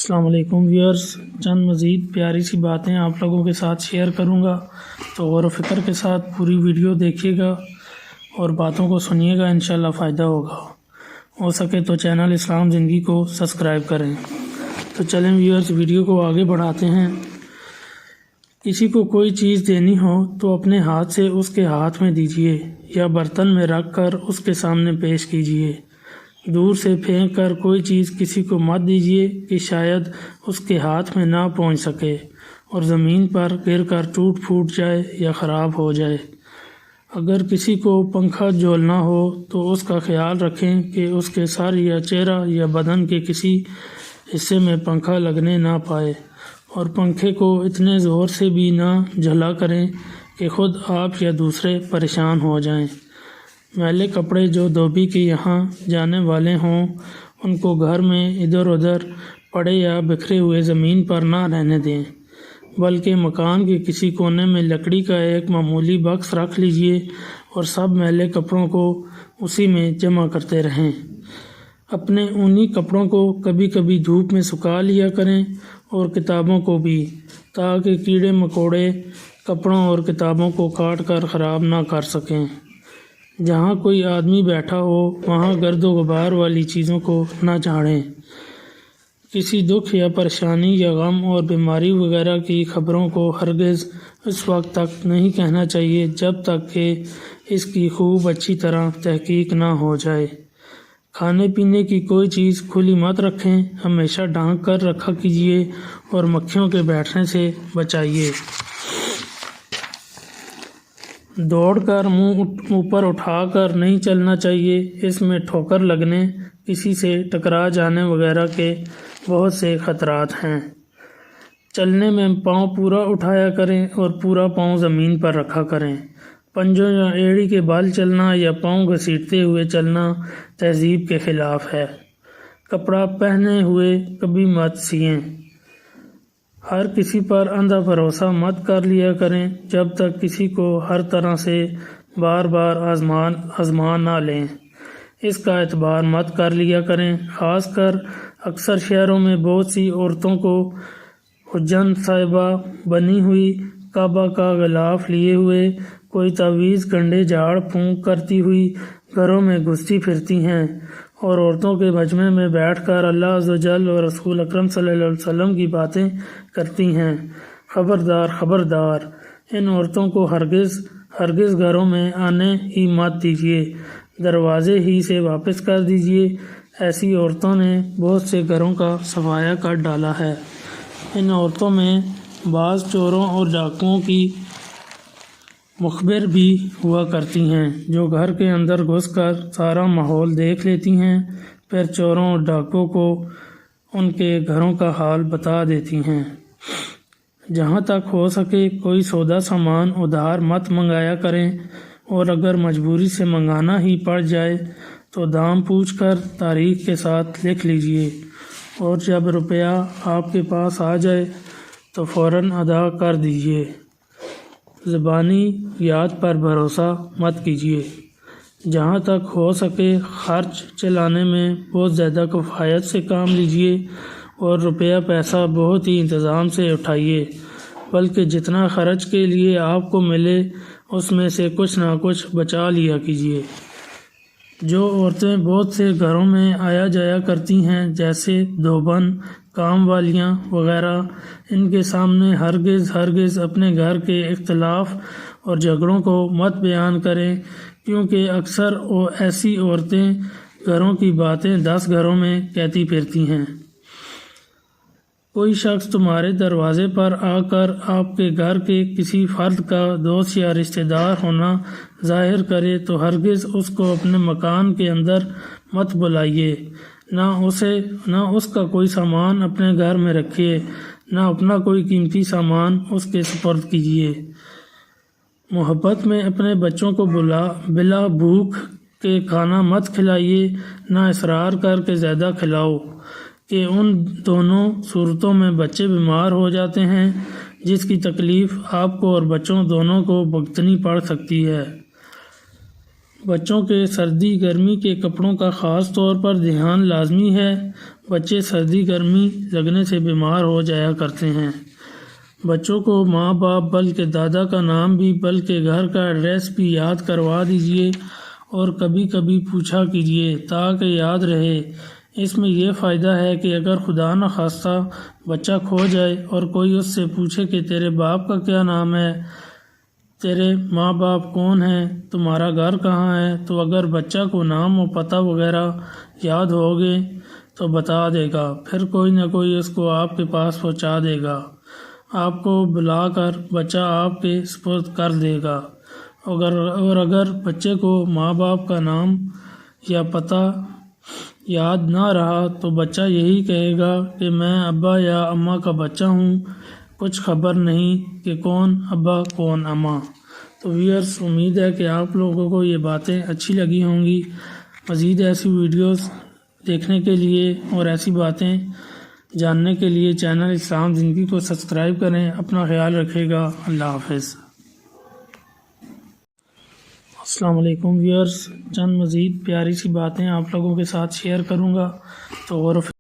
السلام علیکم ویورز، چند مزید پیاری سی باتیں آپ لوگوں کے ساتھ شیئر کروں گا، تو غور و فکر کے ساتھ پوری ویڈیو دیکھیے گا اور باتوں کو سنیے گا، انشاءاللہ فائدہ ہوگا۔ ہو سکے تو چینل اسلام زندگی کو سبسکرائب کریں۔ تو چلیں ویورز، ویڈیو کو آگے بڑھاتے ہیں۔ کسی کو کوئی چیز دینی ہو تو اپنے ہاتھ سے اس کے ہاتھ میں دیجیے یا برتن میں رکھ کر اس کے سامنے پیش کیجیے۔ دور سے پھینک کر کوئی چیز کسی کو مت دیجیے کہ شاید اس کے ہاتھ میں نہ پہنچ سکے اور زمین پر گر کر ٹوٹ پھوٹ جائے یا خراب ہو جائے۔ اگر کسی کو پنکھا جھولنا ہو تو اس کا خیال رکھیں کہ اس کے سر یا چہرہ یا بدن کے کسی حصے میں پنکھا لگنے نہ پائے، اور پنکھے کو اتنے زور سے بھی نہ جھلا کریں کہ خود آپ یا دوسرے پریشان ہو جائیں۔ میلے کپڑے جو دھوبی کے یہاں جانے والے ہوں ان کو گھر میں ادھر ادھر پڑے یا بکھرے ہوئے زمین پر نہ رہنے دیں، بلکہ مکان کے کسی کونے میں لکڑی کا ایک معمولی باکس رکھ لیجیے اور سب میلے کپڑوں کو اسی میں جمع کرتے رہیں۔ اپنے اونی کپڑوں کو کبھی کبھی دھوپ میں سکھا لیا کریں اور کتابوں کو بھی، تاکہ کیڑے مکوڑے کپڑوں اور کتابوں کو کاٹ کر خراب نہ کر سکیں۔ جہاں کوئی آدمی بیٹھا ہو وہاں گرد و غبار والی چیزوں کو نہ جھاڑیں۔ کسی دکھ یا پریشانی یا غم اور بیماری وغیرہ کی خبروں کو ہرگز اس وقت تک نہیں کہنا چاہیے جب تک کہ اس کی خوب اچھی طرح تحقیق نہ ہو جائے۔ کھانے پینے کی کوئی چیز کھلی مت رکھیں، ہمیشہ ڈھانک کر رکھا کیجیے اور مکھیوں کے بیٹھنے سے بچائیے۔ دوڑ کر منہ اوپر اٹھا کر نہیں چلنا چاہیے، اس میں ٹھوکر لگنے، کسی سے ٹکرا جانے وغیرہ کے بہت سے خطرات ہیں۔ چلنے میں پاؤں پورا اٹھایا کریں اور پورا پاؤں زمین پر رکھا کریں۔ پنجوں یا ایڑی کے بل چلنا یا پاؤں گھسیٹتے ہوئے چلنا تہذیب کے خلاف ہے۔ کپڑا پہنے ہوئے کبھی مت سیئیں۔ ہر کسی پر اندھا بھروسہ مت کر لیا کریں جب تک کسی کو ہر طرح سے بار بار آزما نہ لیں، اس کا اعتبار مت کر لیا کریں۔ خاص کر اکثر شہروں میں بہت سی عورتوں کو حجن صاحبہ بنی ہوئی، کعبہ کا غلاف لیے ہوئے، کوئی تعویذ گنڈے جھاڑ پھونک کرتی ہوئی گھروں میں گھستی پھرتی ہیں اور عورتوں کے مجمع میں بیٹھ کر اللہ عز و جل اور رسول اکرم صلی اللہ علیہ وسلم کی باتیں کرتی ہیں۔ خبردار خبردار، ان عورتوں کو ہرگز گھروں میں آنے ہی مت دیجیے، دروازے ہی سے واپس کر دیجیے۔ ایسی عورتوں نے بہت سے گھروں کا صفایا کر ڈالا ہے۔ ان عورتوں میں بعض چوروں اور ڈاکوؤں کی مخبر بھی ہوا کرتی ہیں، جو گھر کے اندر گھس کر سارا ماحول دیکھ لیتی ہیں، پھر چوروں اور ڈاکوؤں کو ان کے گھروں کا حال بتا دیتی ہیں۔ جہاں تک ہو سکے کوئی سودا سامان ادھار مت منگایا کریں، اور اگر مجبوری سے منگانا ہی پڑ جائے تو دام پوچھ کر تاریخ کے ساتھ لکھ لیجیے، اور جب روپیہ آپ کے پاس آ جائے تو فوراً ادا کر دیجیے۔ زبانی یاد پر بھروسہ مت کیجیے۔ جہاں تک ہو سکے خرچ چلانے میں بہت زیادہ کفایت سے کام لیجیے اور روپیہ پیسہ بہت ہی انتظام سے اٹھائیے، بلکہ جتنا خرچ کے لیے آپ کو ملے اس میں سے کچھ نہ کچھ بچا لیا کیجیے۔ جو عورتیں بہت سے گھروں میں آیا جایا کرتی ہیں، جیسے دھوبن، کام والیاں وغیرہ، ان کے سامنے ہرگز اپنے گھر کے اختلاف اور جھگڑوں کو مت بیان کریں، کیونکہ اکثر ایسی عورتیں گھروں کی باتیں 10 گھروں میں کہتی پھرتی ہیں۔ کوئی شخص تمہارے دروازے پر آ کر آپ کے گھر کے کسی فرد کا دوست یا رشتہ دار ہونا ظاہر کرے تو ہرگز اس کو اپنے مکان کے اندر مت بلائیے، نہ اس کا کوئی سامان اپنے گھر میں رکھیے، نہ اپنا کوئی قیمتی سامان اس کے سپرد کیجیے۔ محبت میں اپنے بچوں کو بلا بھوک کے کھانا مت کھلائیے، نہ اصرار کر کے زیادہ کھلاؤ، کہ ان دونوں صورتوں میں بچے بیمار ہو جاتے ہیں، جس کی تکلیف آپ کو اور بچوں دونوں کو بھگتنی پڑ سکتی ہے۔ بچوں کے سردی گرمی کے کپڑوں کا خاص طور پر دھیان لازمی ہے۔ بچے سردی گرمی لگنے سے بیمار ہو جایا کرتے ہیں۔ بچوں کو ماں باپ بلکہ دادا کا نام بھی بلکہ گھر کا ایڈریس بھی یاد کروا دیجیے اور کبھی کبھی پوچھا کیجیے تاکہ یاد رہے۔ اس میں یہ فائدہ ہے کہ اگر خدا نخواستہ بچہ کھو جائے اور کوئی اس سے پوچھے کہ تیرے باپ کا کیا نام ہے، تیرے ماں باپ کون ہیں، تمہارا گھر کہاں ہے، تو اگر بچہ کو نام و پتہ وغیرہ یاد ہوگے تو بتا دے گا، پھر کوئی نہ کوئی اس کو آپ کے پاس پہنچا دے گا۔ آپ کو بلا کر بچہ آپ کے سپرد کر دے گا۔ اور اگر بچے کو ماں باپ کا نام یا پتہ یاد نہ رہا تو بچہ یہی کہے گا کہ میں ابا یا اماں کا بچہ ہوں، کچھ خبر نہیں کہ کون ابا کون اماں۔ تو ویئرز، امید ہے کہ آپ لوگوں کو یہ باتیں اچھی لگی ہوں گی۔ مزید ایسی ویڈیوز دیکھنے کے لیے اور ایسی باتیں جاننے کے لیے چینل اسلام زندگی کو سبسکرائب کریں۔ اپنا خیال رکھے گا۔ اللہ حافظ۔ السلام علیکم ویئرز، چند مزید پیاری سی باتیں آپ لوگوں کے ساتھ شیئر کروں گا، تو غور و